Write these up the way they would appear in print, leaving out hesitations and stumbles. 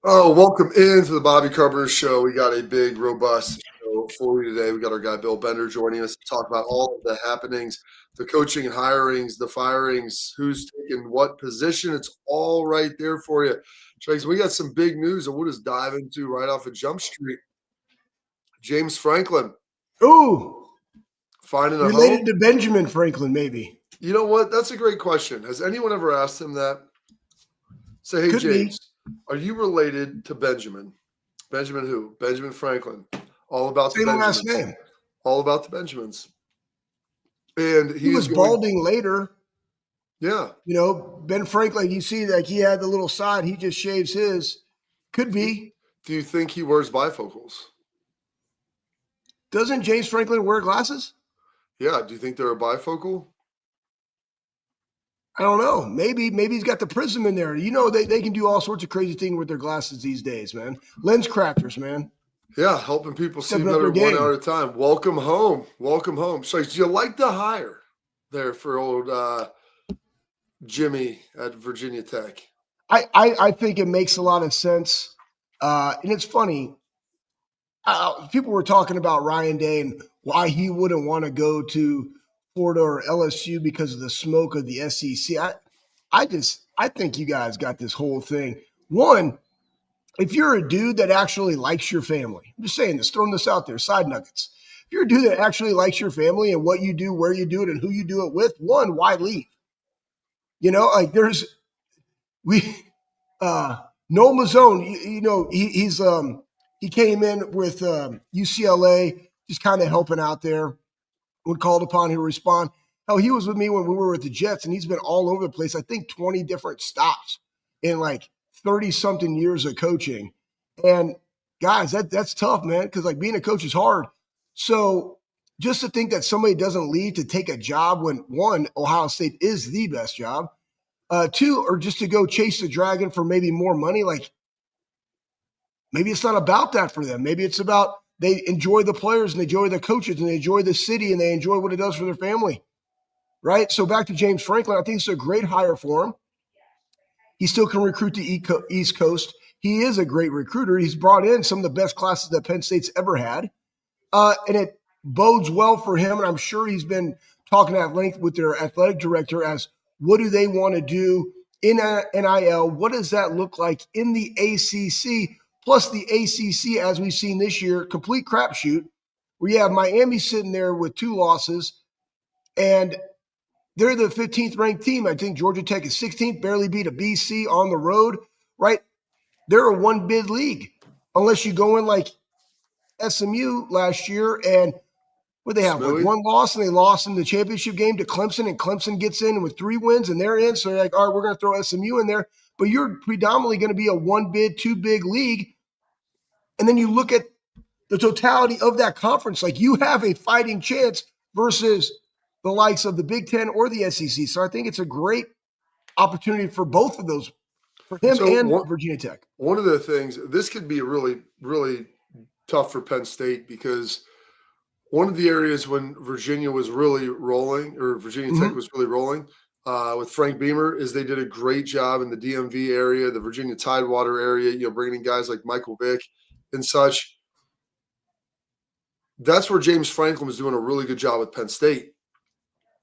Oh, welcome into the Bobby Carpenter Show. We got a big, robust show for you today. We got our guy Bill Bender joining us to talk about all of the happenings, the coaching and hirings, the firings, who's taking what position. It's all right there for you. Trace, we got some big news that we'll just dive into right off of Jump Street. James Franklin. Ooh. Finding a related home? to Benjamin Franklin, maybe. You know what? That's a great question. Has anyone ever asked him that? Say, hey, Could James. be. Are you related to Benjamin? Benjamin who? Benjamin Franklin. All about Same the Benjamins. last name. All about the Benjamins. And he was balding later. Yeah. You know, Ben Franklin, you see, like he had the little side. He just shaves his. Could be. Do you think he wears bifocals? Doesn't James Franklin wear glasses? Yeah. Do you think they're a bifocal? I don't know. Maybe he's got the prism in there. You know, they can do all sorts of crazy things with their glasses these days, man. Lens crafters, man. Yeah, helping people see better 1 hour at a time. Welcome home. Welcome home. So, do you like the hire there for old Jimmy at Virginia Tech? I think it makes a lot of sense. And it's funny. People were talking about Ryan Day and why he wouldn't want to go to Florida or LSU because of the smoke of the SEC. I think you guys got this whole thing. One, if you're a dude that actually likes your family, I'm just saying this, throwing this out there, side nuggets. If you're a dude that actually likes your family and what you do, where you do it, and who you do it with, one, why leave? You know, like Noel Mazzone, you know, he came in with UCLA, just kind of helping out there. When called upon, he'll respond. Hell, he was with me when we were with the Jets, and he's been all over the place. I think 20 different stops in like 30-something years of coaching. And guys, that's tough, man, because like being a coach is hard. So just to think that somebody doesn't leave to take a job when, one, Ohio State is the best job, two, or just to go chase the dragon for maybe more money, like maybe it's not about that for them. Maybe it's about they enjoy the players and they enjoy the coaches and they enjoy the city and they enjoy what it does for their family, right? So back to James Franklin, I think it's a great hire for him. He still can recruit the East Coast. He is a great recruiter. He's brought in some of the best classes that Penn State's ever had. And it bodes well for him. And I'm sure he's been talking at length with their athletic director as what do they want to do in NIL? What does that look like in the ACC? Plus the ACC, as we've seen this year, complete crapshoot, where you have Miami sitting there with 2 losses, and they're the 15th ranked team. I think Georgia Tech is 16th, barely beat a BC on the road, right? They're a one-bid league, unless you go in like SMU last year, and what they have, like 1 loss, and they lost in the championship game to Clemson, and Clemson gets in with 3 wins, and they're in. So they're like, all right, we're going to throw SMU in there. But you're predominantly going to be a 1-bid, 2-big league. And then you look at the totality of that conference, like you have a fighting chance versus the likes of the Big Ten or the SEC. So I think it's a great opportunity for both of those, for him and Virginia Tech. One of the things, this could be really, really tough for Penn State because one of the areas when Virginia was really rolling, or Virginia Tech was really rolling with Frank Beamer, is they did a great job in the DMV area, the Virginia Tidewater area, you know, bringing in guys like Michael Vick and such. That's where James Franklin was doing a really good job with Penn State.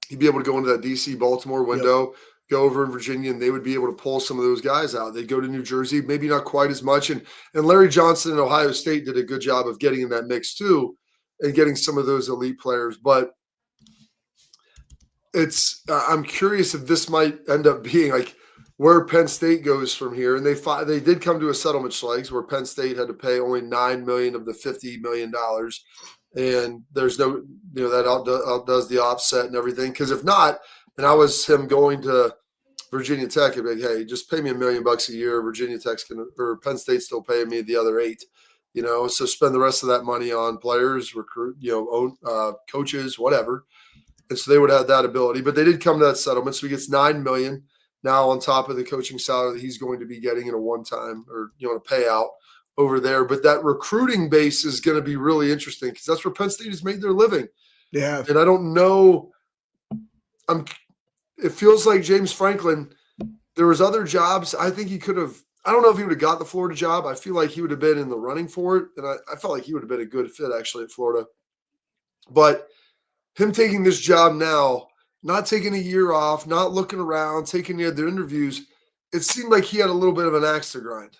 He'd be able to go into that DC Baltimore window, go over in Virginia, and they would be able to pull some of those guys out. They'd go to New Jersey, maybe not quite as much. And Larry Johnson in Ohio State did a good job of getting in that mix too and getting some of those elite players. But I'm curious if this might end up being like where Penn State goes from here. And they did come to a settlement, Schlegs, where Penn State had to pay only $9 million of the $50 million. And there's no, you know, that outdoes the offset and everything. Because if not, and I was him going to Virginia Tech, I'd be like, hey, just pay me $1 million a year. Virginia Tech's or Penn State's still paying me the other $8 million. You know, so spend the rest of that money on players, recruit, you know, own coaches, whatever. And so they would have that ability. But they did come to that settlement. So he gets $9 million now on top of the coaching salary that he's going to be getting in a one-time or, you know, a payout over there. But that recruiting base is going to be really interesting because that's where Penn State has made their living. Yeah. And I don't know It feels like James Franklin. There was other jobs. I think he could have. I don't know if he would have got the Florida job. I feel like he would have been in the running for it, and I felt like he would have been a good fit actually at Florida. But him taking this job now, not taking a year off, not looking around, taking the other interviews, it seemed like he had a little bit of an axe to grind.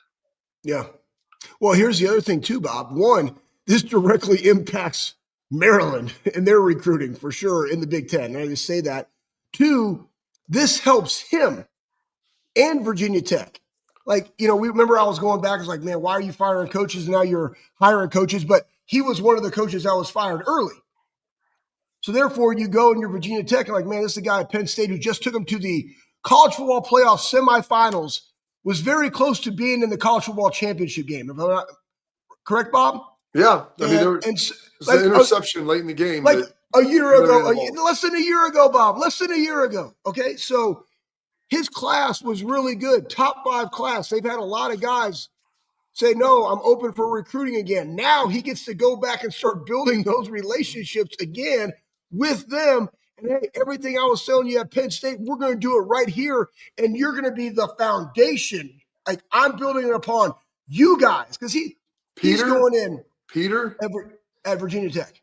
Yeah. Well, here's the other thing too, Bob. One, this directly impacts Maryland and their recruiting for sure in the Big Ten. I just say that. Two, this helps him and Virginia Tech. Like, we remember I was going back. I was like, man, why are you firing coaches? And now you're hiring coaches. But he was one of the coaches that was fired early. So therefore, you go and you're Virginia Tech and like, man, this is the guy at Penn State who just took him to the college football playoff semifinals, was very close to being in the college football championship game. If I'm not correct, Bob? Yeah. I mean, there was an interception late in the game. Like a year ago, less than a year ago, Bob, less than a year ago. Okay. So his class was really good, top 5 class. They've had a lot of guys say, no, I'm open for recruiting again. Now he gets to go back and start building those relationships again with them. And hey, everything I was telling you at Penn State, we're going to do it right here. And you're going to be the foundation. Like I'm building it upon you guys. Because he's going in. Peter? At Virginia Tech.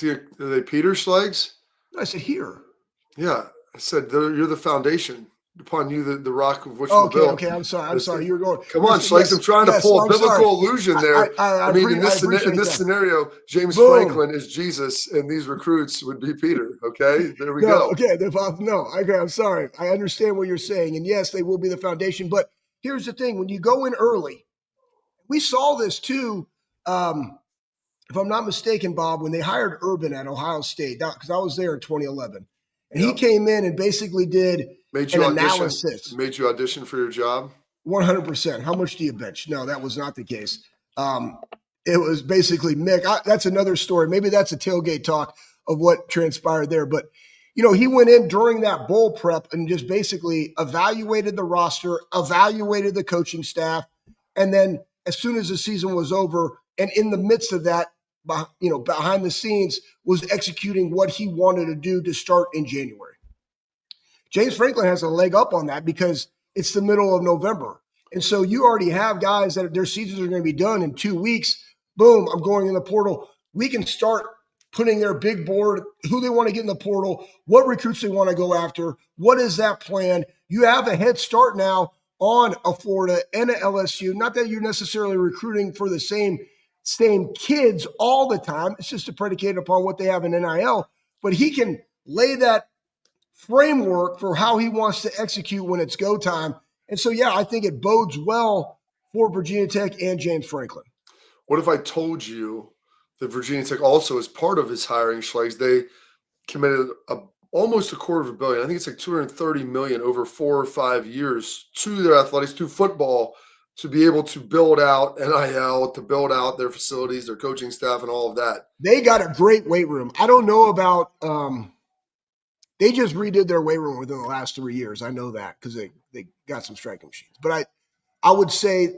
Are they Peter Schlegs? I said here. Yeah. I said, you're the foundation. Upon you, the rock of which we're built. Okay. I'm sorry. You were going. Come on, Schlegs. I'm trying to pull a biblical illusion there. I mean, in this scenario, James Franklin is Jesus, and these recruits would be Peter. Okay, there we go. Okay, I'm sorry. I understand what you're saying, and yes, they will be the foundation. But here's the thing: when you go in early, we saw this too. If I'm not mistaken, Bob, when they hired Urban at Ohio State, because I was there in 2011, and he came in and basically did. Made you audition for your job? 100%. How much do you bench? No, that was not the case. It was basically Mick. That's another story. Maybe that's a tailgate talk of what transpired there. But, he went in during that bowl prep and just basically evaluated the roster, evaluated the coaching staff. And then as soon as the season was over and in the midst of that, behind the scenes, was executing what he wanted to do to start in January. James Franklin has a leg up on that because it's the middle of November. And so you already have guys that their seasons are going to be done in 2 weeks. Boom, I'm going in the portal. We can start putting their big board, who they want to get in the portal, what recruits they want to go after, what is that plan. You have a head start now on a Florida and a LSU. Not that you're necessarily recruiting for the same kids all the time. It's just predicated upon what they have in NIL. But he can lay that framework for how he wants to execute when it's go time. And so, I think it bodes well for Virginia Tech and James Franklin. What if I told you that Virginia Tech also, as part of his hiring, Schlegs, they committed almost $250 million. I think it's like $230 million over 4 or 5 years to their athletics, to football, to be able to build out NIL, to build out their facilities, their coaching staff, and all of that. They got a great weight room. I don't know about they just redid their weight room within the last 3 years. I know that because they got some striking machines. But I would say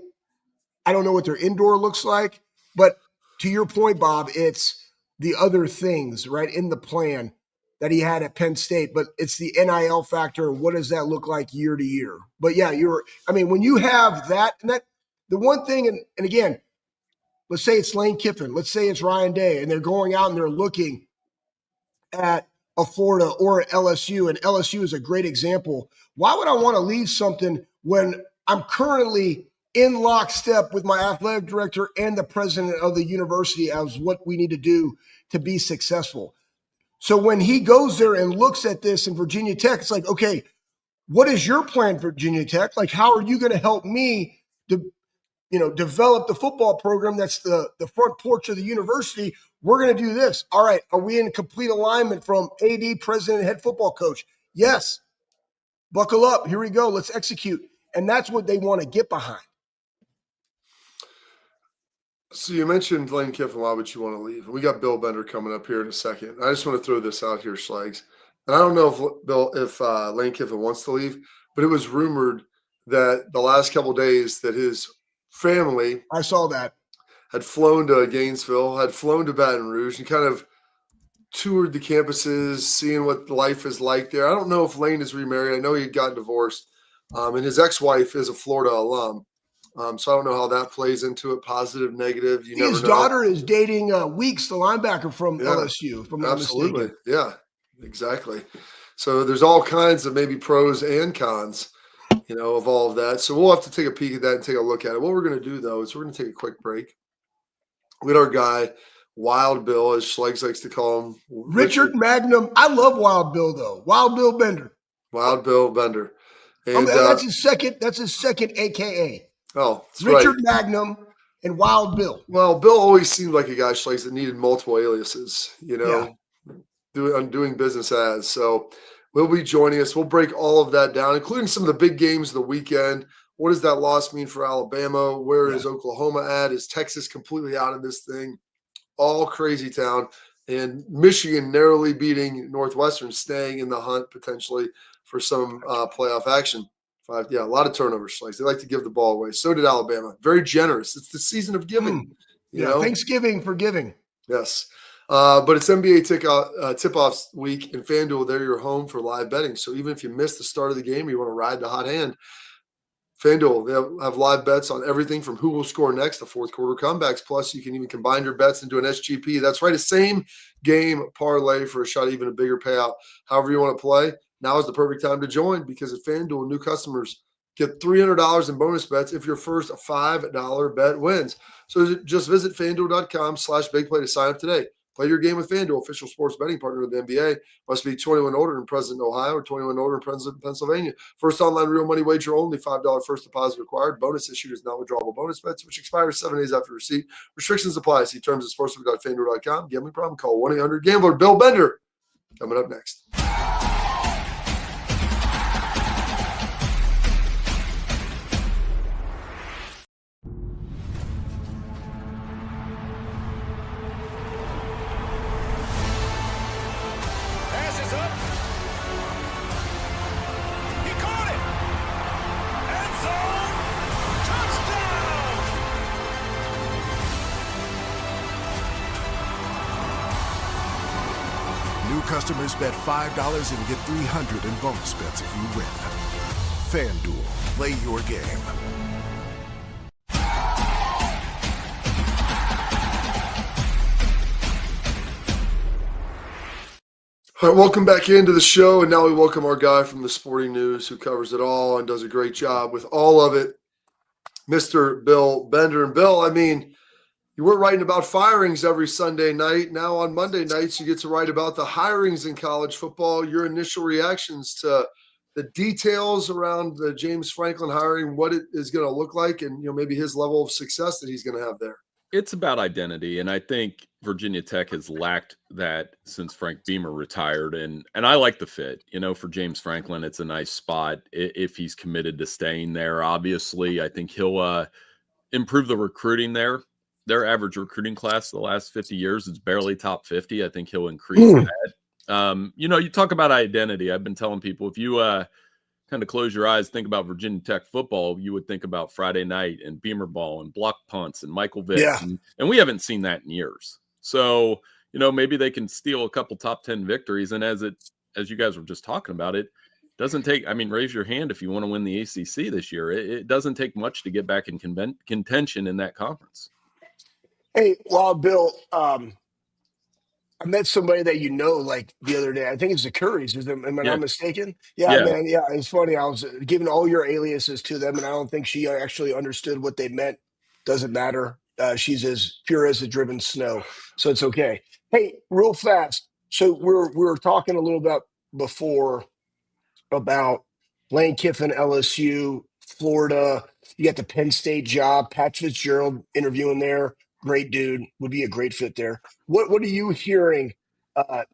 I don't know what their indoor looks like. But to your point, Bob, it's the other things, right, in the plan that he had at Penn State. But it's the NIL factor. What does that look like year to year? But, when you have that, and that the one thing, and again, let's say it's Lane Kiffin. Let's say it's Ryan Day, and they're going out and they're looking at a Florida or an LSU, and LSU is a great example. Why would I want to leave something when I'm currently in lockstep with my athletic director and the president of the university as what we need to do to be successful? So when he goes there and looks at this in Virginia Tech, it's like, okay, what is your plan for Virginia Tech? Like, how are you going to help me to, develop the football program that's the front porch of the university? We're going to do this. All right. Are we in complete alignment from AD, president, head football coach? Yes. Buckle up. Here we go. Let's execute. And that's what they want to get behind. So you mentioned Lane Kiffin. Why would you want to leave? We got Bill Bender coming up here in a second. I just want to throw this out here, Schlegs. And I don't know if Lane Kiffin wants to leave, but it was rumored that the last couple of days that his family, I saw that, had flown to Gainesville, had flown to Baton Rouge, and kind of toured the campuses, seeing what life is like there. I don't know if Lane is remarried. I know he had gotten divorced, and his ex-wife is a Florida alum. So I don't know how that plays into it, positive, negative. You never His know. daughter is dating Weeks, the linebacker from Yeah, LSU, if I'm not absolutely. mistaken. Yeah, exactly. So there's all kinds of maybe pros and cons, of all of that. So we'll have to take a peek at that and take a look at it. What we're going to do, though, is we're going to take a quick break. We got our guy, Wild Bill, as Schleggs likes to call him. Richard Magnum. I love Wild Bill, though. Wild Bill Bender. Wild Bill Bender. And That's his second. That's his second AKA. that's Richard right. Magnum and Wild Bill. Well, Bill always seemed like a guy, Schleggs, that needed multiple aliases, Yeah. doing business as. So will be joining us. We'll break all of that down, including some of the big games of the weekend. What does that loss mean for Alabama? Where is Oklahoma at? Is Texas completely out of this thing? All crazy town. And Michigan narrowly beating Northwestern, staying in the hunt potentially for some playoff action. A lot of turnovers. Like they like to give the ball away. So did Alabama. Very generous. It's the season of giving. Thanksgiving for giving. Yes. But it's NBA tip-offs week, and FanDuel, they're your home for live betting. So even if you miss the start of the game, you want to ride the hot hand, FanDuel, they have live bets on everything from who will score next to fourth quarter comebacks. Plus, you can even combine your bets into an SGP. That's right, a same game parlay for a shot, even a bigger payout. However you want to play, now is the perfect time to join because at FanDuel, new customers get $300 in bonus bets if your first $5 bet wins. So just visit FanDuel.com/BigPlay to sign up today. Play your game with FanDuel, official sports betting partner of the NBA. Must be 21 older and present in Ohio or 21 older and present in Pennsylvania. First online real money wager only. $5 first deposit required. Bonus issued is not withdrawable bonus bets, which expires 7 days after receipt. Restrictions apply. See terms at sportsbook.fanduel.com. Gambling problem? Call 1-800-GAMBLER. Bill Bender coming up next. Customers bet $5 and get $300 in bonus bets if you win. FanDuel, play your game. All right, welcome back into the show, and now we welcome our guy from the Sporting News who covers it all and does a great job with all of it, Mr. Bill Bender. And Bill, I mean, you weren't writing about firings every Sunday night. Now on Monday nights, you get to write about the hirings in college football, your initial reactions to the details around the James Franklin hiring, what it is going to look like, and maybe his level of success that he's going to have there. It's about identity, and I think Virginia Tech has lacked that since Frank Beamer retired, and I like the fit. For James Franklin, it's a nice spot if he's committed to staying there. Obviously, I think he'll improve the recruiting there. Their average recruiting class the last 50 years is barely top 50. I think he'll increase that. You talk about identity. I've been telling people, if you kind of close your eyes, think about Virginia Tech football, you would think about Friday night and Beamer ball and block punts and Michael Vick. Yeah. And we haven't seen that in years. So, maybe they can steal a couple top 10 victories. And as you guys were just talking about, it doesn't take, raise your hand if you want to win the ACC this year. It doesn't take much to get back in contention in that conference. Hey, Wild Bill, I met somebody that like the other day. I think it's the Currys. Am I not mistaken? Yeah, man. Yeah, it's funny. I was giving all your aliases to them, and I don't think she actually understood what they meant. Doesn't matter. She's as pure as the driven snow, so it's okay. Hey, real fast. So we were talking a little bit before about Lane Kiffin, LSU, Florida. You got the Penn State job. Pat Fitzgerald interviewing there. Great dude. Would be a great fit there. What are you hearing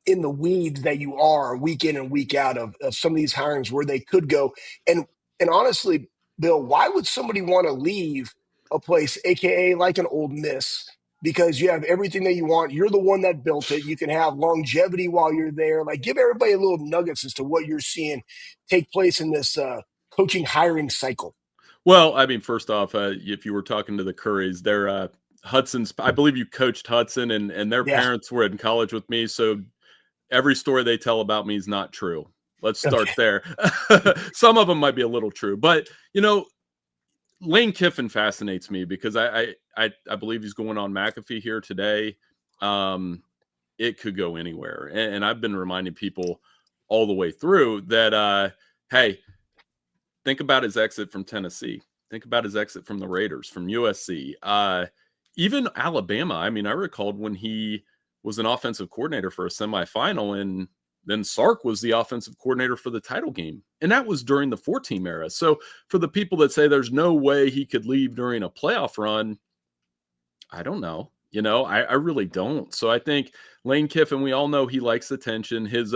in the weeds that you are week in and week out of some of these hirings where they could go? And honestly, Bill, why would somebody want to leave a place, aka like an Old Miss, because you have everything that you want? You're the one that built it. You can have longevity while you're there. Like, give everybody a little nuggets as to what you're seeing take place in this coaching hiring cycle. Well, first off, if you were talking to the Currys, they're Hudson's. I believe you coached Hudson, and their parents were in college with me. So every story they tell about me is not true. Let's start there. Some of them might be a little true, but Lane Kiffin fascinates me because I believe he's going on McAfee here today. It could go anywhere, and I've been reminding people all the way through that. Hey, think about his exit from Tennessee. Think about his exit from the Raiders, from USC, even Alabama. I mean, I recalled when he was an offensive coordinator for a semifinal, and then Sark was the offensive coordinator for the title game. And that was during the 4-team era. So for the people that say there's no way he could leave during a playoff run, I don't know. I really don't. So I think Lane Kiffin, we all know he likes attention. His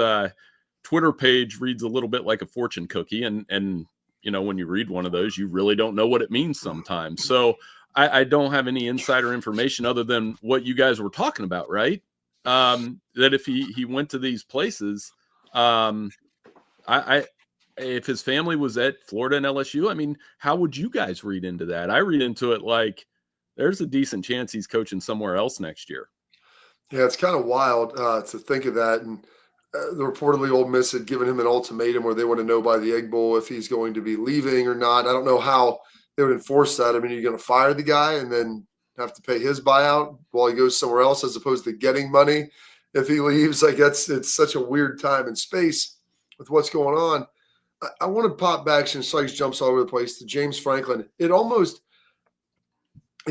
Twitter page reads a little bit like a fortune cookie. And when you read one of those, you really don't know what it means sometimes. So I don't have any insider information other than what you guys were talking about, right? That if he went to these places, if his family was at Florida and LSU, I mean, how would you guys read into that? I read into it like there's a decent chance he's coaching somewhere else next year. Yeah, it's kind of wild to think of that. And reportedly Ole Miss had given him an ultimatum where they want to know by the Egg Bowl if he's going to be leaving or not. I don't know how they would enforce that. I mean, you're going to fire the guy and then have to pay his buyout while he goes somewhere else as opposed to getting money if he leaves. Like it's such a weird time and space with what's going on. I want to pop back since Sykes jumps all over the place to James Franklin. It's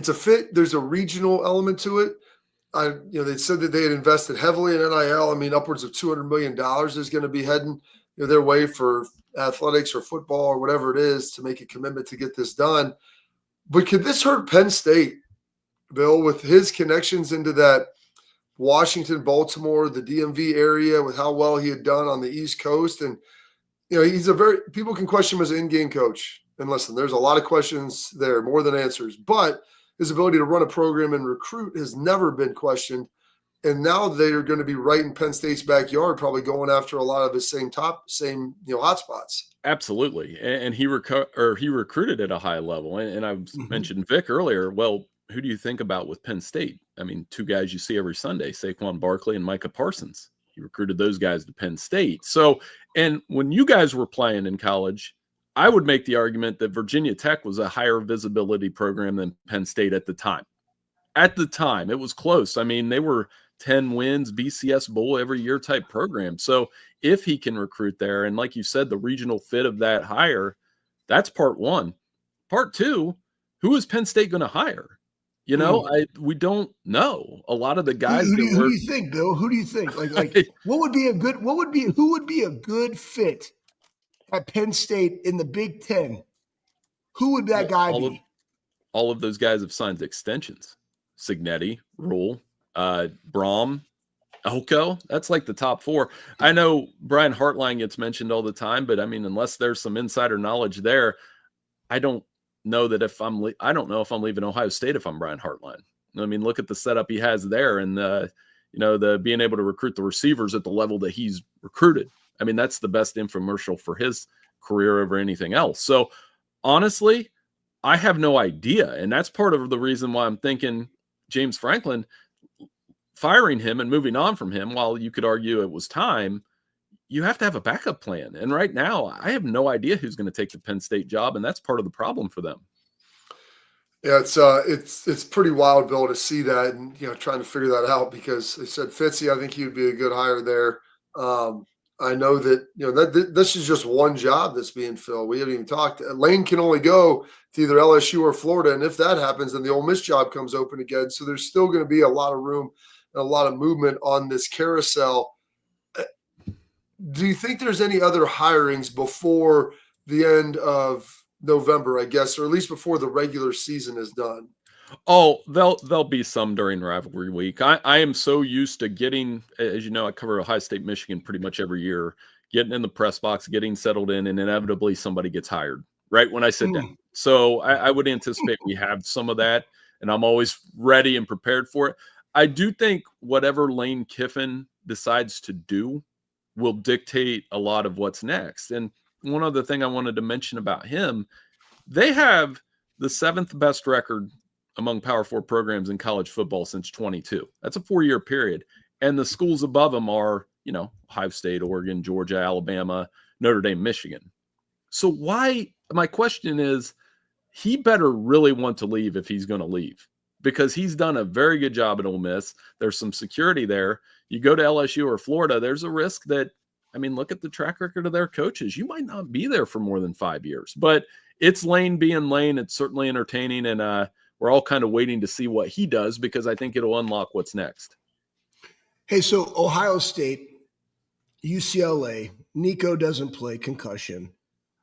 a fit. There's a regional element to it. They said that they had invested heavily in NIL. I mean, upwards of $200 million is going to be heading their way for athletics or football or whatever it is to make a commitment to get this done. But could this hurt Penn State, Bill, with his connections into that Washington, Baltimore, the DMV area with how well he had done on the East Coast? And, he's people can question him as an in-game coach. And listen, there's a lot of questions there, more than answers. But his ability to run a program and recruit has never been questioned. And now they're going to be right in Penn State's backyard, probably going after a lot of his same hot spots. Absolutely. And he recruited at a high level. And I mentioned Vic earlier. Well, who do you think about with Penn State? I mean, two guys you see every Sunday, Saquon Barkley and Micah Parsons. He recruited those guys to Penn State. So, and when you guys were playing in college, I would make the argument that Virginia Tech was a higher visibility program than Penn State at the time. At the time, it was close. I mean, they were 10 wins, BCS Bowl every year type program. So if he can recruit there, and like you said, the regional fit of that hire, that's part one. Part two, who is Penn State going to hire? We don't know. A lot of the guys. Who do you think, Bill? Who do you think? Like who would be a good fit at Penn State in the Big Ten? Who would that guy be? All of those guys have signed extensions. Signetti, Rule, Braum, Elko. That's like the top four. I know Brian Hartline gets mentioned all the time, but I mean, unless there's some insider knowledge there, I don't know if I'm leaving Ohio State if I'm Brian Hartline. I mean, look at the setup he has there, and the being able to recruit the receivers at the level that he's recruited. I mean, that's the best infomercial for his career over anything else. So honestly, I have no idea. And that's part of the reason why I'm thinking James Franklin, firing him and moving on from him, while you could argue it was time, you have to have a backup plan. And right now, I have no idea who's going to take the Penn State job. And that's part of the problem for them. Yeah, it's pretty wild, Bill, to see that and, trying to figure that out, because they said Fitzy, I think he would be a good hire there. I know that, this is just one job that's being filled. We haven't even talked. Lane can only go to either LSU or Florida. And if that happens, then the Ole Miss job comes open again. So there's still going to be a lot of room and a lot of movement on this carousel. Do you think there's any other hirings before the end of November, I guess, or at least before the regular season is done? Oh, there'll be some during rivalry week. I am so used to getting, as you know, I cover Ohio State, Michigan pretty much every year, getting in the press box, getting settled in, and inevitably somebody gets hired right when I sit down. So I would anticipate we have some of that, and I'm always ready and prepared for it. I do think whatever Lane Kiffin decides to do will dictate a lot of what's next. And one other thing I wanted to mention about him, they have the 7th best record among Power 4 programs in college football since 22. That's a 4-year period. And the schools above them are Ohio State, Oregon, Georgia, Alabama, Notre Dame, Michigan. So my question is, he better really want to leave if he's going to leave, because he's done a very good job at Ole Miss. There's some security there. You go to LSU or Florida, there's a risk that, look at the track record of their coaches. You might not be there for more than 5 years, but it's Lane being Lane. It's certainly entertaining. And we're all kind of waiting to see what he does, because I think it'll unlock what's next. Hey, so Ohio State, UCLA, Nico doesn't play, concussion.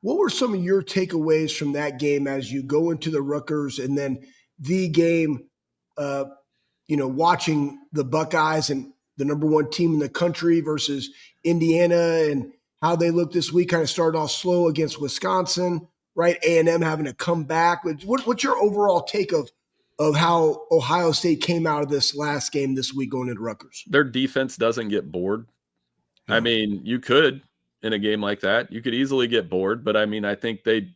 What were some of your takeaways from that game as you go into the Rutgers and then the game, watching the Buckeyes and the number one team in the country versus Indiana and how they look this week? Kind of started off slow against Wisconsin, right? A&M having to come back. What's your overall take of how Ohio State came out of this last game this week going into Rutgers? Their defense doesn't get bored. Yeah. You could, in a game like that, you could easily get bored, but I think they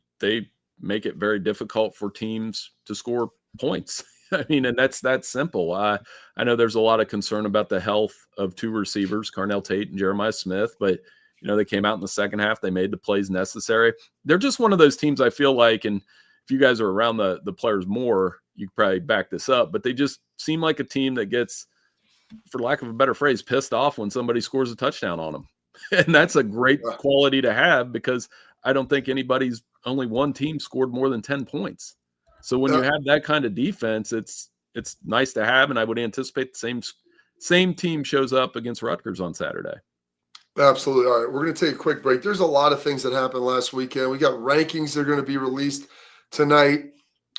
make it very difficult for teams to score points. And that's that simple. I know there's a lot of concern about the health of two receivers, Carnell Tate and Jeremiah Smith, but they came out in the second half. They made the plays necessary. They're just one of those teams, I feel like, and if you guys are around the players more, you probably back this up, but they just seem like a team that gets, for lack of a better phrase, pissed off when somebody scores a touchdown on them. And that's a great quality to have, because I don't think only one team scored more than 10 points. So when you have that kind of defense, it's nice to have, and I would anticipate the same team shows up against Rutgers on Saturday. Absolutely. All right, we're going to take a quick break. There's a lot of things that happened last weekend. We got rankings that are going to be released tonight.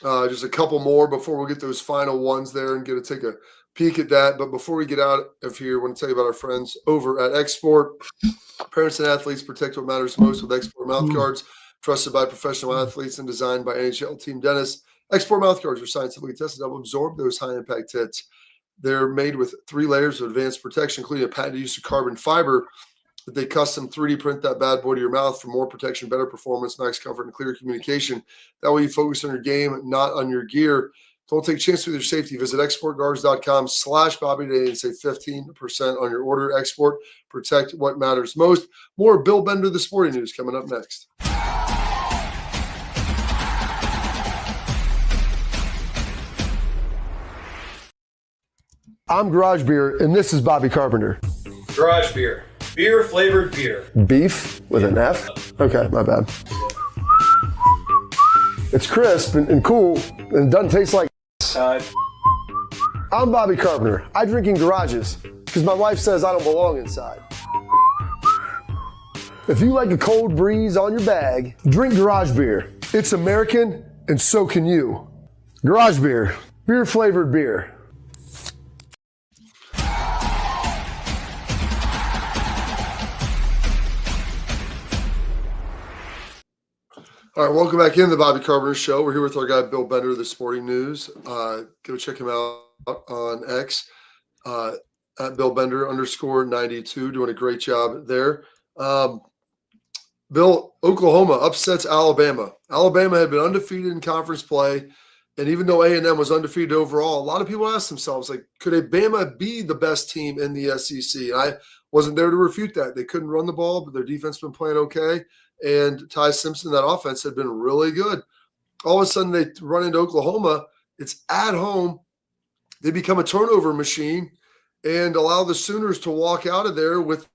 Just a couple more before we get those final ones there and take a peek at that. But before we get out of here, I want to tell you about our friends over at Export. Parents and athletes, protect what matters most with Export mouth guards, trusted by professional athletes and designed by NHL team dentists. Export mouth guards are scientifically tested to help absorb those high-impact hits. They're made with 3 layers of advanced protection, including a patented use of carbon fiber that they custom 3D print that bad boy to your mouth for more protection, better performance, max comfort, and clear communication. That way you focus on your game, not on your gear. Don't take chances with your safety. Visit exportguards.com/Bobby today and save 15% on your order. Export, protect what matters most. More Bill Bender, the Sporting News, coming up next. I'm Garage Beer, and this is Bobby Carpenter. Garage Beer. Beer-flavored beer. Beef with an F? Okay, my bad. It's crisp and cool, and it doesn't taste like I'm Bobby Carpenter. I drink in garages because my wife says I don't belong inside. If you like a cold breeze on your bag, drink Garage Beer. It's American, and so can you. Garage Beer. Beer-flavored beer. All right, welcome back in the Bobby Carpenter Show. We're here with our guy, Bill Bender of the Sporting News. Go check him out on X at Bill Bender _92, doing a great job there. Bill, Oklahoma upsets Alabama. Alabama had been undefeated in conference play, and even though A&M was undefeated overall, a lot of people asked themselves, could Alabama be the best team in the SEC? And I wasn't there to refute that. They couldn't run the ball, but their defense been playing okay. And Ty Simpson, that offense had been really good. All of a sudden, they run into Oklahoma. It's at home. They become a turnover machine and allow the Sooners to walk out of there with,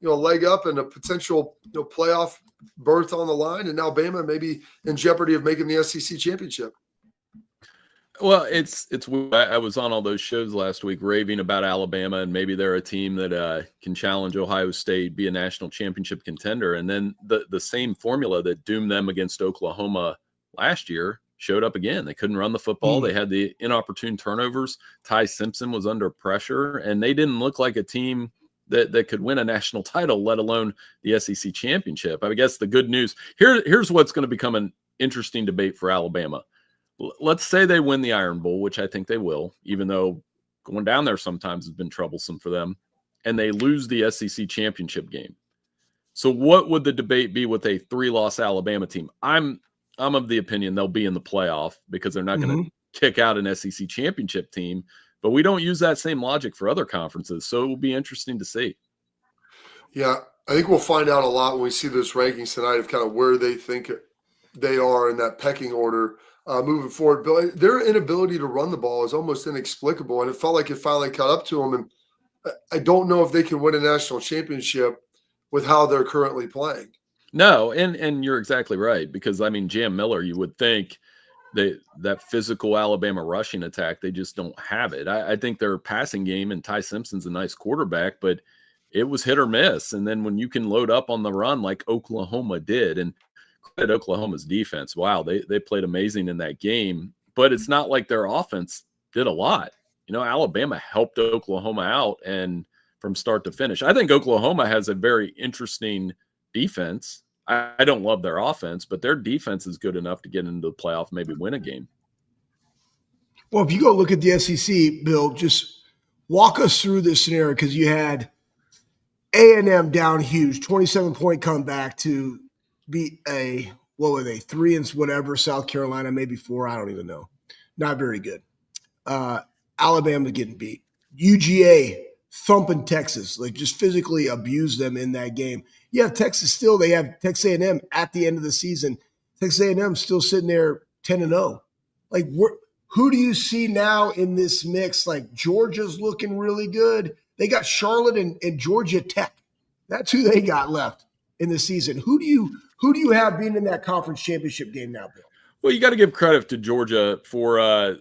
a leg up and a potential, playoff berth on the line. And Alabama may be in jeopardy of making the SEC championship. Well, I was on all those shows last week raving about Alabama, and maybe they're a team that can challenge Ohio State, be a national championship contender. And then the same formula that doomed them against Oklahoma last year showed up again. They couldn't run the football. They had the inopportune turnovers. Ty Simpson was under pressure, and they didn't look like a team that could win a national title, let alone the SEC championship. I guess the good news here's what's going to become an interesting debate for Alabama. Let's say they win the Iron Bowl, which I think they will, even though going down there sometimes has been troublesome for them, and they lose the SEC championship game. So what would the debate be with a 3-loss Alabama team? I'm of the opinion they'll be in the playoff because they're not going to kick out an SEC championship team, but we don't use that same logic for other conferences. So it will be interesting to see. Yeah, I think we'll find out a lot when we see those rankings tonight of kind of where they think they are in that pecking order moving forward. But their inability to run the ball is almost inexplicable, and it felt like it finally caught up to them. And I don't know if they can win a national championship with how they're currently playing. No, and you're exactly right, because I mean, Jam Miller, you would think that physical Alabama rushing attack, they just don't have it. I think their passing game, and Ty Simpson's a nice quarterback, but it was hit or miss. And then when you can load up on the run like Oklahoma did, and credit Oklahoma's defense, wow, they played amazing in that game. But it's not like their offense did a lot. You know, Alabama helped Oklahoma out and from start to finish. I think Oklahoma has a very interesting defense. I don't love their offense, but their defense is good enough to get into the playoff, maybe win a game. Well, if you go look at the SEC, Bill, just walk us through this scenario, because you had A&M down huge, 27-point comeback to beat what were they, 3 and whatever, South Carolina, maybe 4, I don't even know. Not very good. Alabama getting beat. UGA thumping Texas, like just physically abused them in that game. Yeah, Texas still, they have Texas A&M at the end of the season. Texas A&M still sitting there 10-0. Like, who do you see now in this mix? Like, Georgia's looking really good. They got Charlotte and Georgia Tech. That's who they got left in the season. Who do you have being in that conference championship game now, Bill? Well, you got to give credit to Georgia for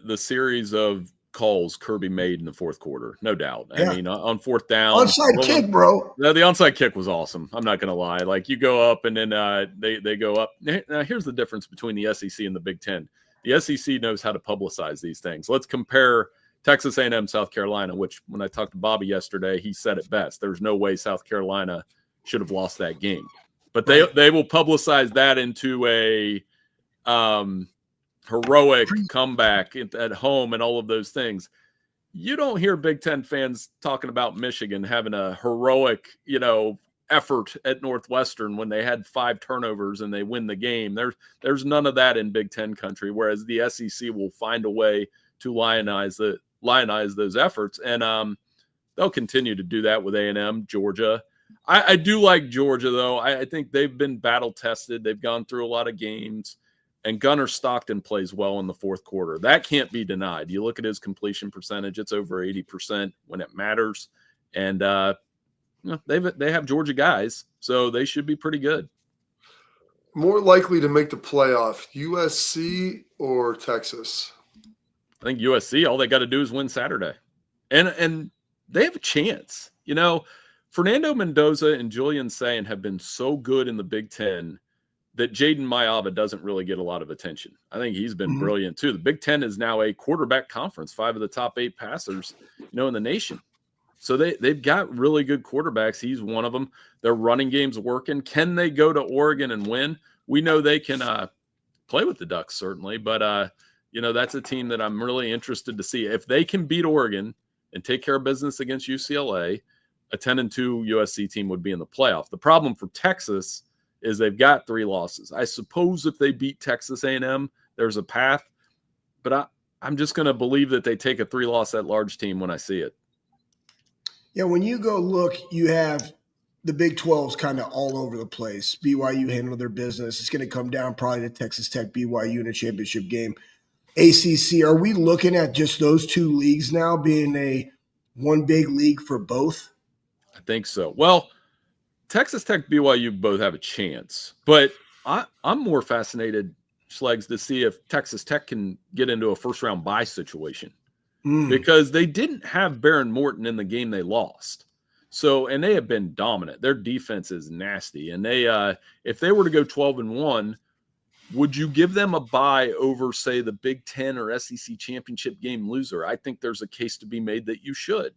the series of calls Kirby made in the fourth quarter, no doubt. Yeah. I mean, on fourth down, onside kick, bro. No, the onside kick was awesome. I'm not going to lie. Like, you go up and then they go up. Now, here's the difference between the SEC and the Big Ten. The SEC knows how to publicize these things. Let's compare Texas A&M, South Carolina, which when I talked to Bobby yesterday, he said it best. There's no way South Carolina should have lost that game. But they will publicize that into a heroic comeback at home and all of those things. You don't hear Big Ten fans talking about Michigan having a heroic, effort at Northwestern when they had 5 turnovers and they win the game. There's none of that in Big Ten country, whereas the SEC will find a way to lionize those efforts. And they'll continue to do that with A&M, Georgia. I do like Georgia, though. I think they've been battle-tested. They've gone through a lot of games. And Gunnar Stockton plays well in the fourth quarter. That can't be denied. You look at his completion percentage, it's over 80% when it matters. And they have Georgia guys, so they should be pretty good. More likely to make the playoff, USC or Texas? I think USC, all they got to do is win Saturday. And they have a chance. Fernando Mendoza and Julian Sayin have been so good in the Big Ten that Jaden Mayava doesn't really get a lot of attention. I think he's been brilliant too. The Big Ten is now a quarterback conference, 5 of the top 8 passers, in the nation. So they've got really good quarterbacks. He's one of them. Their running game's working. Can they go to Oregon and win? We know they can play with the Ducks, certainly, but that's a team that I'm really interested to see. If they can beat Oregon and take care of business against UCLA, a 10-2 USC team would be in the playoff. The problem for Texas is they've got 3 losses. I suppose if they beat Texas A&M, there's a path, but I'm just going to believe that they take a 3-loss at-large team when I see it. Yeah, when you go look, you have the Big 12's kind of all over the place. BYU handled their business. It's going to come down probably to Texas Tech, BYU in a championship game. ACC, are we looking at just those 2 leagues now being one big league for both? I think so. Well, Texas Tech, BYU both have a chance, but I'm more fascinated, Schlegs, to see if Texas Tech can get into a first-round bye situation because they didn't have Baron Morton in the game they lost. So, and they have been dominant. Their defense is nasty, and they if they were to go 12-1, would you give them a bye over, say, the Big Ten or SEC championship game loser? I think there's a case to be made that you should,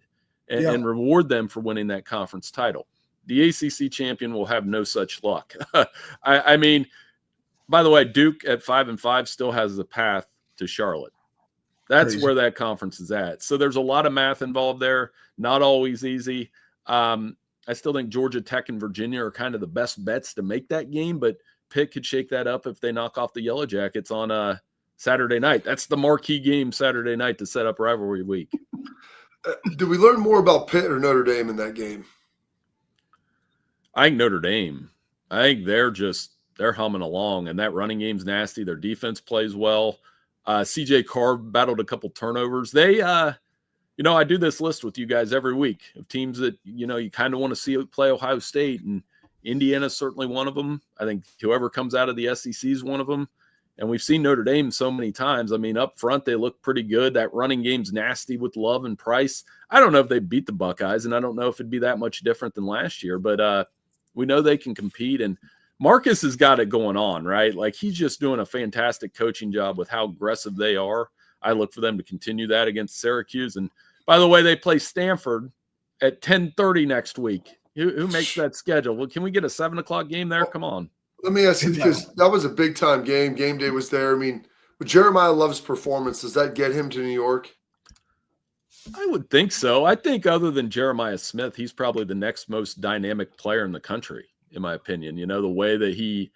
and reward them for winning that conference title. The ACC champion will have no such luck. I mean, by the way, Duke at 5-5 still has the path to Charlotte. That's crazy. Where that conference is at. So there's a lot of math involved there. Not always easy. I still think Georgia Tech and Virginia are kind of the best bets to make that game, but Pitt could shake that up if they knock off the Yellow Jackets on Saturday night. That's the marquee game Saturday night to set up rivalry week. Did we learn more about Pitt or Notre Dame in that game? I think Notre Dame, I think they're humming along, and that running game's nasty. Their defense plays well. CJ Carr battled a couple turnovers. They, I do this list with you guys every week of teams that, you kind of want to see play Ohio State, and Indiana's certainly one of them. I think whoever comes out of the SEC is one of them. And we've seen Notre Dame so many times. I mean, up front, they look pretty good. That running game's nasty with Love and Price. I don't know if they beat the Buckeyes, and I don't know if it'd be that much different than last year, but we know they can compete. And Marcus has got it going on, right? Like, he's just doing a fantastic coaching job with how aggressive they are. I look for them to continue that against Syracuse. And by the way, they play Stanford at 10:30 next week. Who makes that schedule? Well, can we get a 7:00 game there? Come on. Let me ask you, because that was a big-time game. Game day was there. I mean, with Jeremiah Love's performance, does that get him to New York? I would think so. I think other than Jeremiah Smith, he's probably the next most dynamic player in the country, in my opinion. The way that he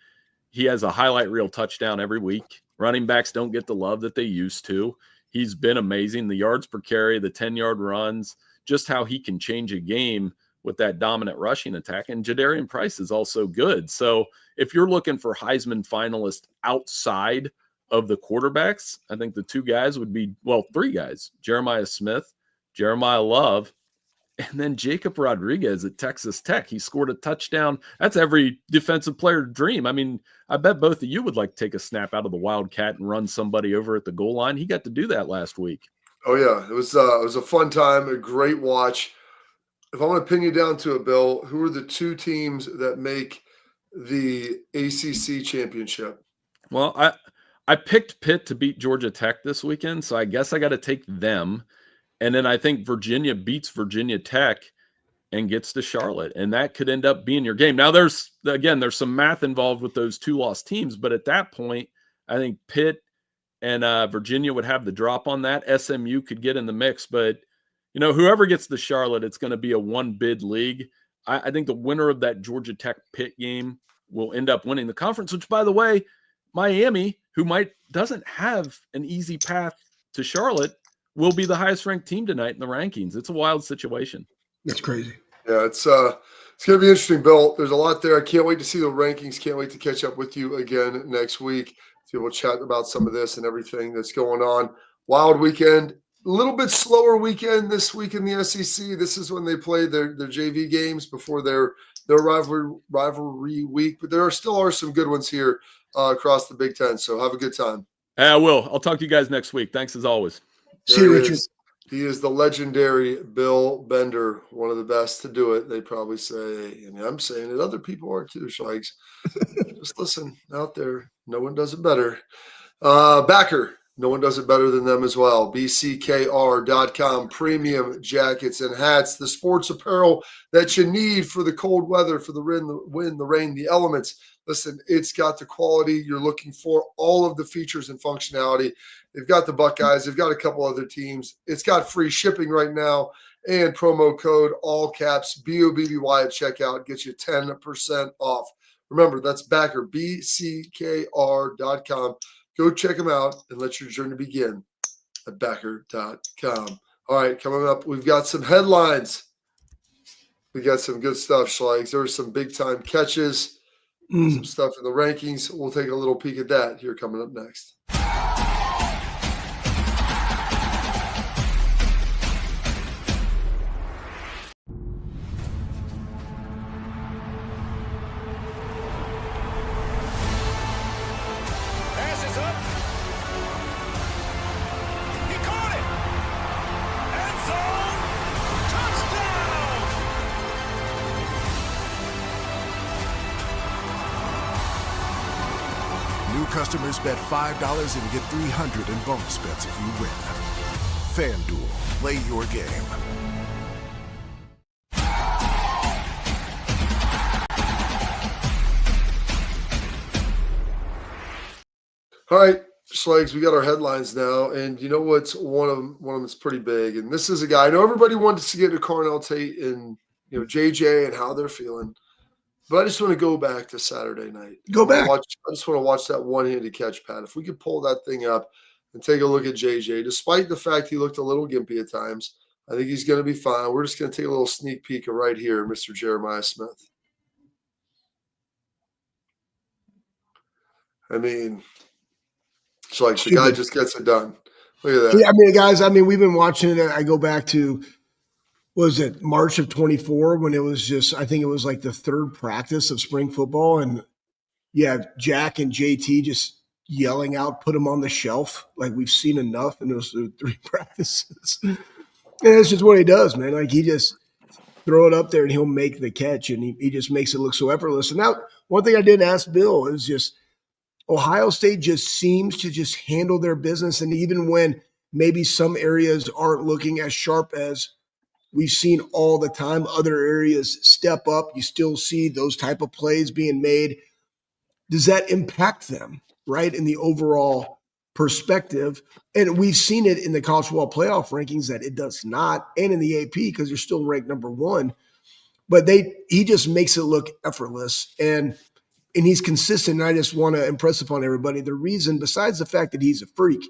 has a highlight reel touchdown every week. Running backs don't get the love that they used to. He's been amazing. The yards per carry, the 10-yard runs, just how he can change a game with that dominant rushing attack. And Jadarian Price is also good. So if you're looking for Heisman finalists outside of the quarterbacks, I think the two guys would be, three guys: Jeremiah Smith, Jeremiah Love, and then Jacob Rodriguez at Texas Tech. He scored a touchdown. That's every defensive player's dream. I mean, I bet both of you would like to take a snap out of the Wildcat and run somebody over at the goal line. He got to do that last week. Oh, yeah. It was a fun time, a great watch. If I want to pin you down to it, Bill, who are the two teams that make the ACC championship? Well, I picked Pitt to beat Georgia Tech this weekend, so I guess I got to take them. And then I think Virginia beats Virginia Tech and gets to Charlotte, and that could end up being your game. Now, there's some math involved with those two lost teams, but at that point, I think Pitt and Virginia would have the drop on that. SMU could get in the mix, but whoever gets to Charlotte, it's going to be a one-bid league. I think the winner of that Georgia Tech Pitt game will end up winning the conference, which, by the way, Miami, who doesn't have an easy path to Charlotte, will be the highest-ranked team tonight in the rankings. It's a wild situation. That's crazy. Yeah, it's going to be interesting, Bill. There's a lot there. I can't wait to see the rankings. Can't wait to catch up with you again next week. So we'll chat about some of this and everything that's going on. Wild weekend. A little bit slower weekend this week in the SEC. This is when they play their JV games before their rivalry week. But there still are some good ones here across the Big Ten. So have a good time. I will. I'll talk to you guys next week. Thanks as always. See you, Richard. He is the legendary Bill Bender, one of the best to do it. They probably say, and I'm saying it, other people are too, Schleiks. Just listen out there. No one does it better. Backer. No one does it better than them as well. BCKR.com, premium jackets and hats, the sports apparel that you need for the cold weather, for the wind, the rain, the elements. Listen, it's got the quality you're looking for, all of the features and functionality. They've got the Buckeyes. They've got a couple other teams. It's got free shipping right now and promo code, all caps, BOBBY at checkout, gets you 10% off. Remember, that's backer, BCKR.com. Go check them out and let your journey begin at backer.com. All right, coming up, we've got some headlines. We got some good stuff, Schleiks. There were some big-time catches, some stuff in the rankings. We'll take a little peek at that here coming up next. Customers bet $5 and get $300 in bonus bets if you win. FanDuel, play your game. All right, Schleiks, we got our headlines now, and you know what's one of them is pretty big, and this is a guy. I know everybody wants to get to Cornell Tate and JJ and how they're feeling. But I just want to go back to Saturday night. Go back. I just want to watch that one-handed catch, Pat. If we could pull that thing up and take a look at JJ, despite the fact he looked a little gimpy at times, I think he's going to be fine. We're just going to take a little sneak peek of right here, Mr. Jeremiah Smith. I mean, it's like the guy just gets it done. Look at that. Yeah, I mean, guys, we've been watching it. I go back to, what was it, March of 24, when it was just, I think it was like the third practice of spring football. And yeah, Jack and JT just yelling out, put him on the shelf. Like, we've seen enough in those 3 practices. And that's just what he does, man. Like, he just throw it up there and he'll make the catch, and he just makes it look so effortless. And now, one thing I didn't ask Bill is just Ohio State just seems to just handle their business. And even when maybe some areas aren't looking as sharp as we've seen all the time, other areas step up. You still see those type of plays being made. Does that impact them, right, in the overall perspective? And we've seen it in the college football playoff rankings that it does not, and in the AP because they're still ranked number 1. But he just makes it look effortless, and he's consistent. And I just want to impress upon everybody the reason, besides the fact that he's a freak,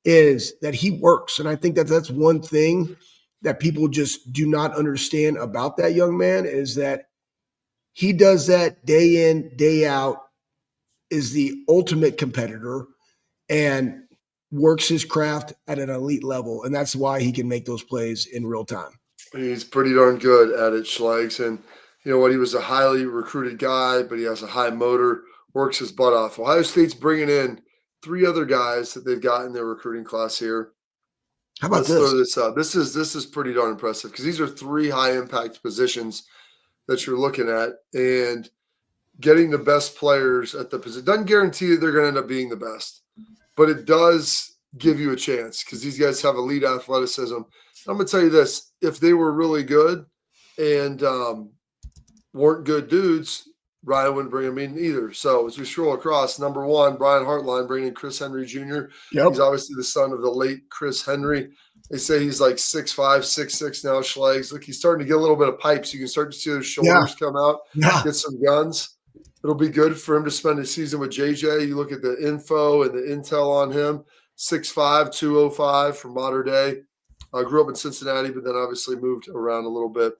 is that he works. And I think that that's one thing that people just do not understand about that young man, is that he does that day in, day out, is the ultimate competitor, and works his craft at an elite level. And that's why he can make those plays in real time. He's pretty darn good at it, Schlegs. And you know what? He was a highly recruited guy, but he has a high motor, works his butt off. Ohio State's bringing in 3 other guys that they've got in their recruiting class here. How about Let's throw this up. This is pretty darn impressive because these are 3 high impact positions that you're looking at, and getting the best players at the position doesn't guarantee that they're going to end up being the best, but it does give you a chance because these guys have elite athleticism. I'm going to tell you this: if they were really good and weren't good dudes, Ryan wouldn't bring them in either. So as we scroll across, number 1, Brian Hartline bringing in Chris Henry Jr. Yep. He's obviously the son of the late Chris Henry. They say he's like 6'5", 6'6" now, Schlegs. Look, he's starting to get a little bit of pipes. You can start to see those shoulders come out, get some guns. It'll be good for him to spend a season with JJ. You look at the info and the intel on him, 6'5", 205 from modern day. Grew up in Cincinnati, but then obviously moved around a little bit.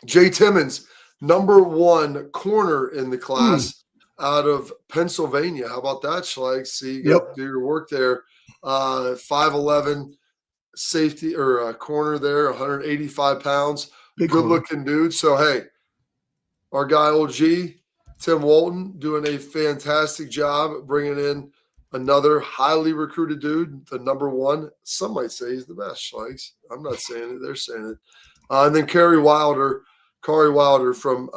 Jay Timmons, number 1 corner in the class out of Pennsylvania. How about that, Schlegs? See, you got to do your work there. 5'11", safety or corner there, 185 pounds. Good looking dude. So, hey, our guy, OG, Tim Walton, doing a fantastic job bringing in another highly recruited dude, the number 1. Some might say he's the best, Schlegs. I'm not saying it. They're saying it. And then Kari Wilder from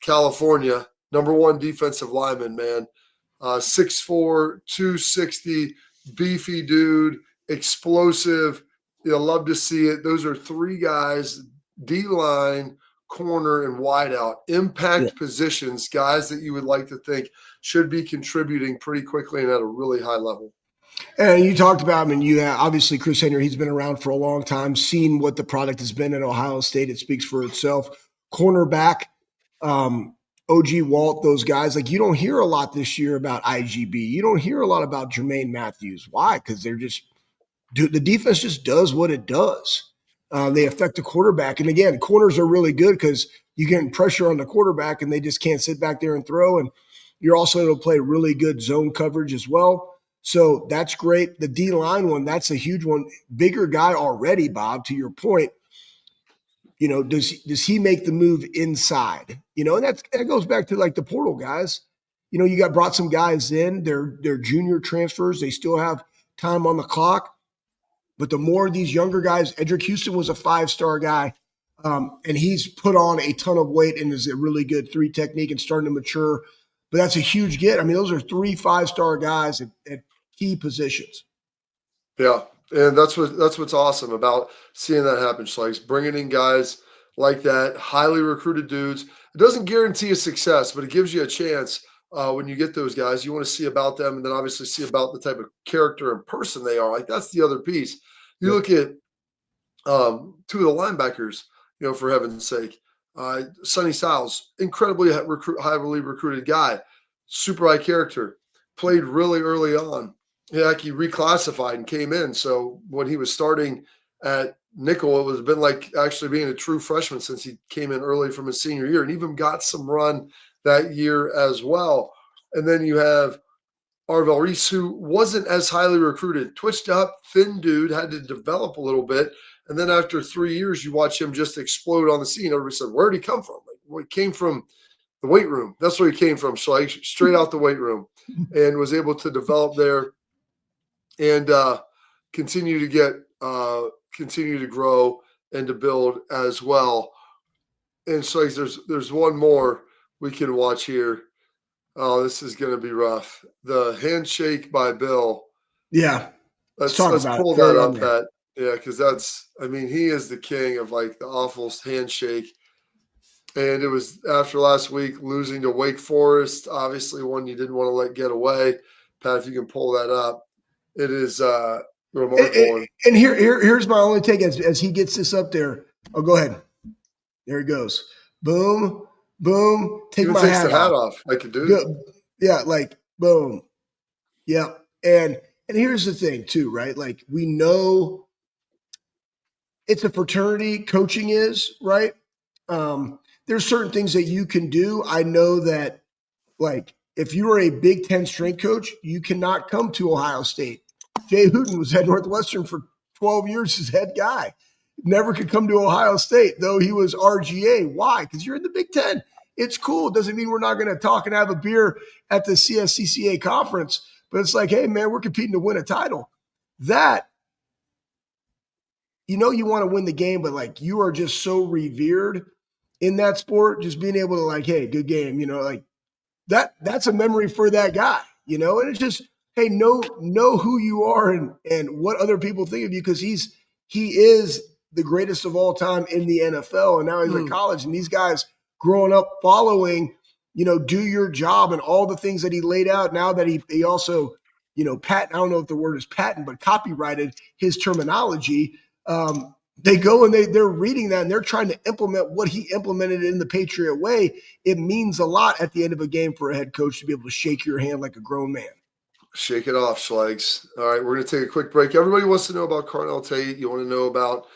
California, number 1 defensive lineman, man. 6'4", 260, beefy dude, explosive. You'll love to see it. Those are 3 guys, D-line, corner, and wideout, impact positions, guys that you would like to think should be contributing pretty quickly and at a really high level. And you talked about him, and you have, obviously, Chris Henry, he's been around for a long time, seen what the product has been at Ohio State. It speaks for itself. Cornerback, OG Walt, those guys, like, you don't hear a lot this year about IGB. You don't hear a lot about Jermaine Matthews. Why? Because they're just – the defense just does what it does. They affect the quarterback. And, again, corners are really good because you get pressure on the quarterback and they just can't sit back there and throw. And you're also able to play really good zone coverage as well. So that's great. The D-line one, that's a huge one. Bigger guy already, Bob, to your point. You know, does he make the move inside? You know, and that goes back to like the portal guys. You know, you brought some guys in. They're junior transfers. They still have time on the clock. But the more of these younger guys, Edric Houston was a 5-star guy, and he's put on a ton of weight and is a really good 3 technique and starting to mature. But that's a huge get. I mean, those are 3 5-star guys at key positions. Yeah, and that's what's awesome about seeing that happen, Schlegs. Bringing in guys like that, highly recruited dudes. It doesn't guarantee a success, but it gives you a chance when you get those guys. You want to see about them, and then obviously see about the type of character and person they are. Like, that's the other piece. You look at 2 of the linebackers, you know, for heaven's sake. Sonny Styles, incredibly highly recruited guy, super high character, played really early on. Yeah, he reclassified and came in. So when he was starting at nickel, it was been like actually being a true freshman since he came in early from his senior year, and even got some run that year as well. And then you have Arvel Reese, who wasn't as highly recruited, twitched up, thin dude, had to develop a little bit. And then after 3 years, you watch him just explode on the scene. Everybody said, where did he come from? Like, well, he came from the weight room. That's where he came from. So like straight out the weight room, and was able to develop there and continue to grow and to build as well. And so like, there's one more we can watch here. Oh, this is going to be rough. The handshake by Bill. Yeah. Let's talk about pull it. that Very up, on there. Pat. Yeah, because he is the king of like the awful handshake. And it was after last week losing to Wake Forest, obviously one you didn't want to let get away. Pat, if you can pull that up, it is remarkable. And here's my only take as he gets this up there. Oh, go ahead. There he goes. Boom, boom. Take Even my takes hat the hat off. off like a dude. Good. Yeah, like boom. Yeah. And here's the thing too, right? Like we know it's a fraternity, coaching is, right? There's certain things that you can do. I know that like if you are a Big Ten strength coach, you cannot come to Ohio State. Jay Hooten was at Northwestern for 12 years as head guy. Never could come to Ohio State, though he was RGA. Why? Because you're in the Big Ten. It's cool. It doesn't mean we're not going to talk and have a beer at the CSCCA conference. But it's like, hey, man, we're competing to win a title. That, you want to win the game, but like you are just so revered in that sport, just being able to like, hey, good game, like that's a memory for that guy, and it's just, hey, know who you are and what other people think of you, because he is the greatest of all time in the NFL, and now he's in college, and these guys growing up following, do your job and all the things that he laid out. Now that he also, I don't know if the word is patent, but copyrighted his terminology. They go and they're reading that and they're trying to implement what he implemented in the Patriot way. It means a lot at the end of a game for a head coach to be able to shake your hand like a grown man. Shake it off, Schlegs. All right, we're going to take a quick break. Everybody wants to know about Carnell Tate. You want to know about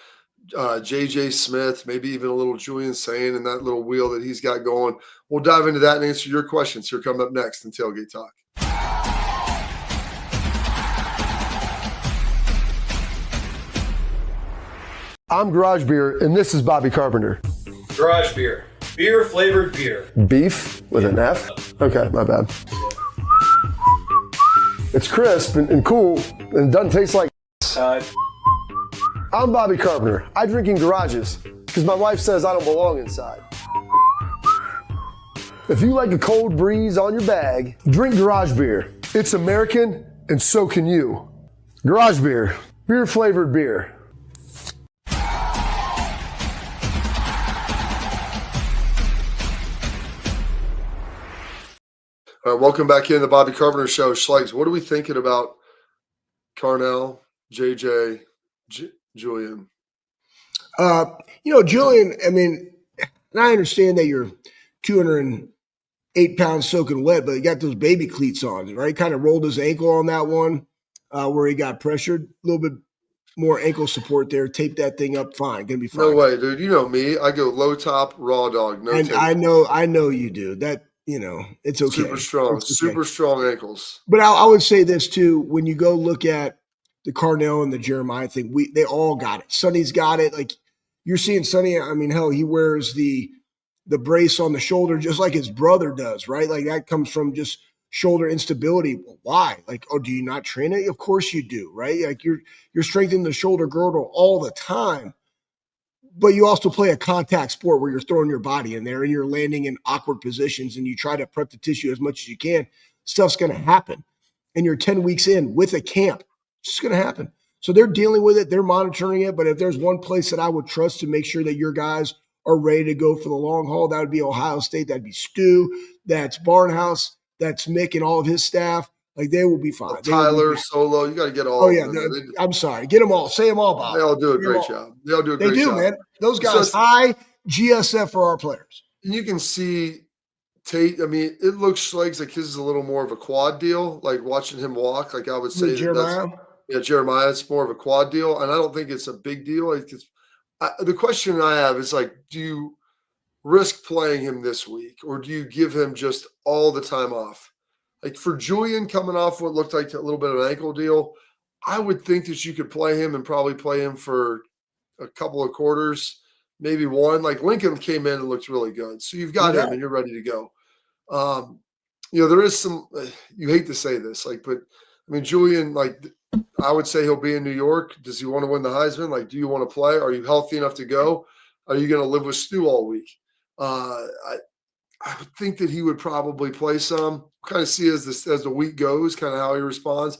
J.J. Smith, maybe even a little Julian Sane and that little wheel that he's got going. We'll dive into that and answer your questions here coming up next in Tailgate Talk. I'm Garage Beer, and this is Bobby Carpenter. Garage beer. Beer flavored beer. Beef with an F? Okay, my bad. It's crisp and cool, and it doesn't taste like I'm Bobby Carpenter. I drink in garages because my wife says I don't belong inside. If you like a cold breeze on your bag, drink Garage Beer. It's American, and so can you. Garage Beer. Beer flavored beer. All right, welcome back in the Bobby Carpenter Show. Schlegs, what are we thinking about Carnell, JJ, Julian? Julian, I mean, and I understand that you're 208 pounds soaking wet, but he got those baby cleats on, right? Kind of rolled his ankle on that one where he got pressured. A little bit more ankle support there. Tape that thing up. Fine. Going to be fine. No way, dude. You know me. I go low top, raw dog. No and tape. I know you do. That, it's okay. Super strong. It's okay. Super strong ankles. But I would say this too, when you go look at the Carnell and the Jeremiah thing, they all got it. Sonny's got it. Like you're seeing Sonny, I mean, hell, he wears the brace on the shoulder just like his brother does, right? Like that comes from just shoulder instability. Why? Like, oh, do you not train it? Of course you do, right? Like you're strengthening the shoulder girdle all the time. But you also play a contact sport where you're throwing your body in there and you're landing in awkward positions and you try to prep the tissue as much as you can. Stuff's going to happen. And you're 10 weeks in with a camp. It's just going to happen. So they're dealing with it. They're monitoring it. But if there's one place that I would trust to make sure that your guys are ready to go for the long haul, that would be Ohio State. That'd be Stu. That's Barnhouse. That's Mick and all of his staff. Like they will be fine. Tyler, Solo, you got to get all Oh, of yeah. them. I'm sorry. Get them all. Say them all, Bob. They all do a great job. They all do a great job. They do, man. Those guys, high GSF for our players. And you can see Tate, I mean, it looks like his is a little more of a quad deal, like watching him walk. Like I would say Jeremiah? Jeremiah, it's more of a quad deal. And I don't think it's a big deal. The question I have is like, do you risk playing him this week or do you give him just all the time off? Like for Julian coming off what looked like a little bit of an ankle deal, I would think that you could play him and probably play him for a couple of quarters, maybe one. Like Lincoln came in and looked really good. So you've got him and you're ready to go. There is some, you hate to say this, but I mean, Julian, I would say he'll be in New York. Does he want to win the Heisman? Do you want to play? Are you healthy enough to go? Are you going to live with Stu all week? I would think that he would probably play some. Kind of see as the week goes, kind of how he responds.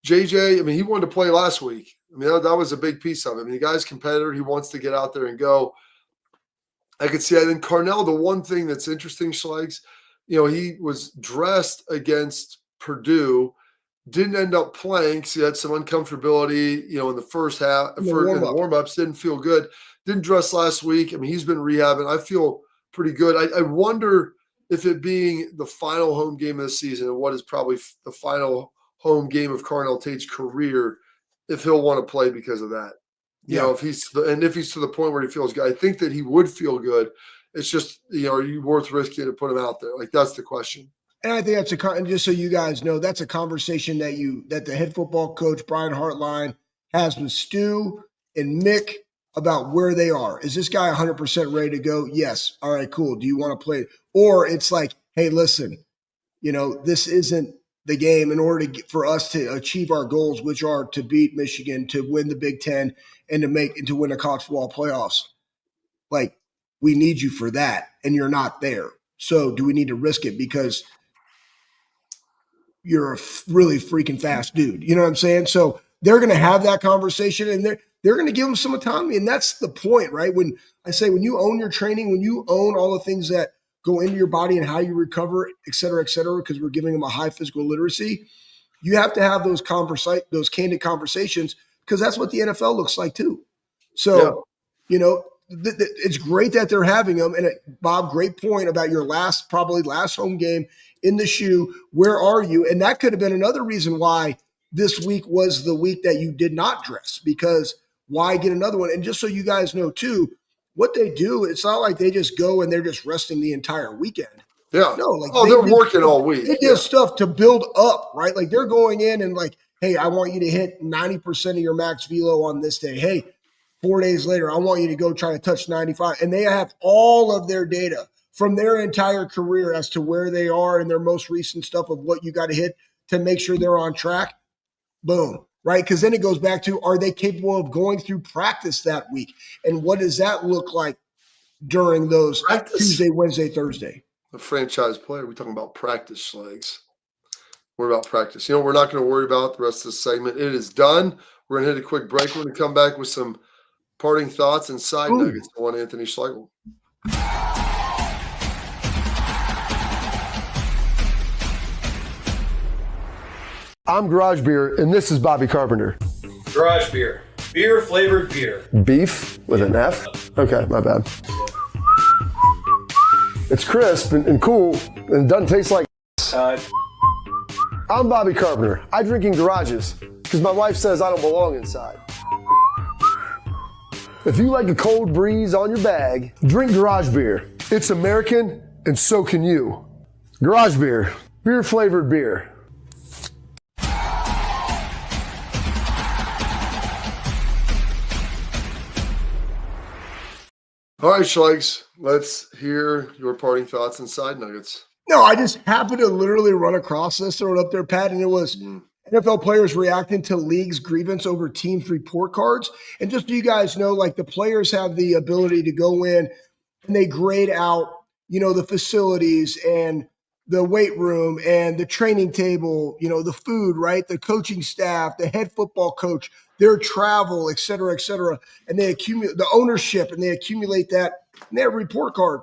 JJ, I mean, he wanted to play last week. I mean, that was a big piece of it. I mean, the guy's a competitor. He wants to get out there and go. I could see. I think Carnell, the one thing that's interesting, Schlegs, he was dressed against Purdue, didn't end up playing because he had some uncomfortability, in the first half, in the warm-ups, didn't feel good. Didn't dress last week. I mean, he's been rehabbing. I feel pretty good. I wonder if it being the final home game of the season and what is probably the final home game of Carnell Tate's career, if he'll want to play because of that. If he's to the point where he feels good, I think that he would feel good. It's just, are you worth risking to put him out there? That's the question. And I think and just so you guys know, that's a conversation that the head football coach, Brian Hartline, has with Stu and Mick about where they are. Is this guy 100% ready to go? Yes. All right, cool. Do you want to play? Or it's like, hey, listen, this isn't the game in order for us to achieve our goals, which are to beat Michigan, to win the Big Ten, and to win the college football playoffs. We need you for that, and you're not there. So do we need to risk it because you're a really freaking fast dude? You know what I'm saying? So they're going to have that conversation, and they're going to give him some autonomy. And that's the point, right? When I say when you own your training, when you own all the things that go into your body and how you recover, et cetera, because we're giving them a high physical literacy, you have to have those candid conversations because that's what the NFL looks like too. So, it's great that they're having them. And Bob, great point about your probably last home game in the shoe. Where are you? And that could have been another reason why this week was the week that you did not dress, because why get another one? And just so you guys know too, what they do, it's not like they just go and they're just resting the entire weekend. Yeah. No, they're working all week. They do stuff to build up, right? They're going in and hey, I want you to hit 90% of your max velo on this day. Hey, 4 days later, I want you to go try to touch 95. And they have all of their data from their entire career as to where they are and their most recent stuff of what you got to hit to make sure they're on track. Boom. Right? Because then it goes back to, are they capable of going through practice that week? And what does that look like during those Tuesday, Wednesday, Thursday? A franchise player, we're talking about practice, Schlegs. We're about practice. We're not going to worry about the rest of this segment. It is done. We're going to hit a quick break. We're going to come back with some parting thoughts and side nuggets on Anthony Schlegel. I'm Garage Beer, and this is Bobby Carpenter. Garage Beer. Beer flavored beer. Beef with an F? Okay, my bad. It's crisp and cool, and doesn't taste like I'm Bobby Carpenter. I drink in garages because my wife says I don't belong inside. If you like a cold breeze on your bag, drink Garage Beer. It's American, and so can you. Garage Beer. Beer flavored beer. All right, Schlegs, let's hear your parting thoughts and side nuggets. No, I just happened to literally run across this, throw it up there, Pat, and it was NFL players reacting to league's grievance over teams' report cards. And just so you guys know, the players have the ability to go in and they grade out, the facilities and the weight room and the training table, the food, right? The coaching staff, the head football coach, their travel, et cetera, and they accumulate the ownership and they accumulate that and they have a report card.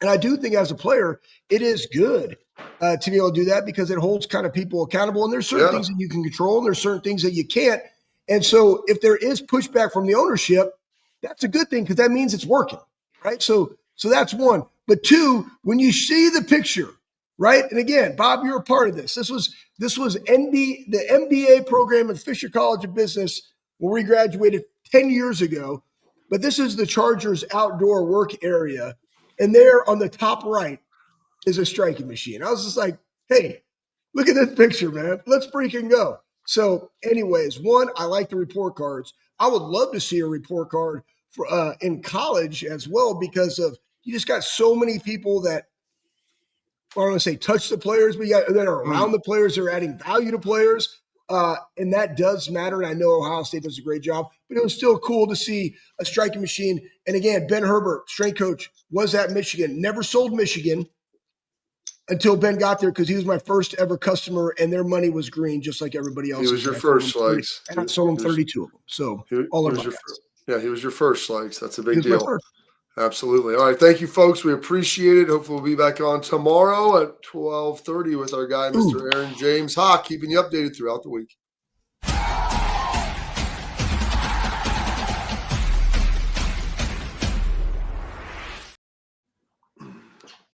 And I do think as a player, it is good to be able to do that because it holds kind of people accountable. And there's certain things that you can control and there's certain things that you can't. And so if there is pushback from the ownership, that's a good thing because that means it's working, right? So that's one. But two, when you see the picture, right? And again, Bob, you're a part of this. This was the MBA program at Fisher College of Business where we graduated 10 years ago. But this is the Chargers outdoor work area. And there on the top right is a striking machine. I was just like, hey, Look at this picture, man. Let's freaking go. So, anyways, one, I like the report cards. I would love to see a report card for in college as well, because of you just got so many people that I don't want to say touch the players, but that are around the players, they're adding value to players. And that does matter. And I know Ohio State does a great job, but it was still cool to see a striking machine. And again, Ben Herbert, strength coach, was at Michigan, never sold Michigan until Ben got there, because he was my first ever customer, and their money was green, just like everybody else. He was your first, Slikes. And I sold him 32 of them. So all of them. Yeah, he was your first, Slikes. That's a big deal. Absolutely. All right. Thank you, folks. We appreciate it. Hopefully we'll be back on tomorrow at 12:30 with our guy, Mr. Aaron James Hawk, keeping you updated throughout the week.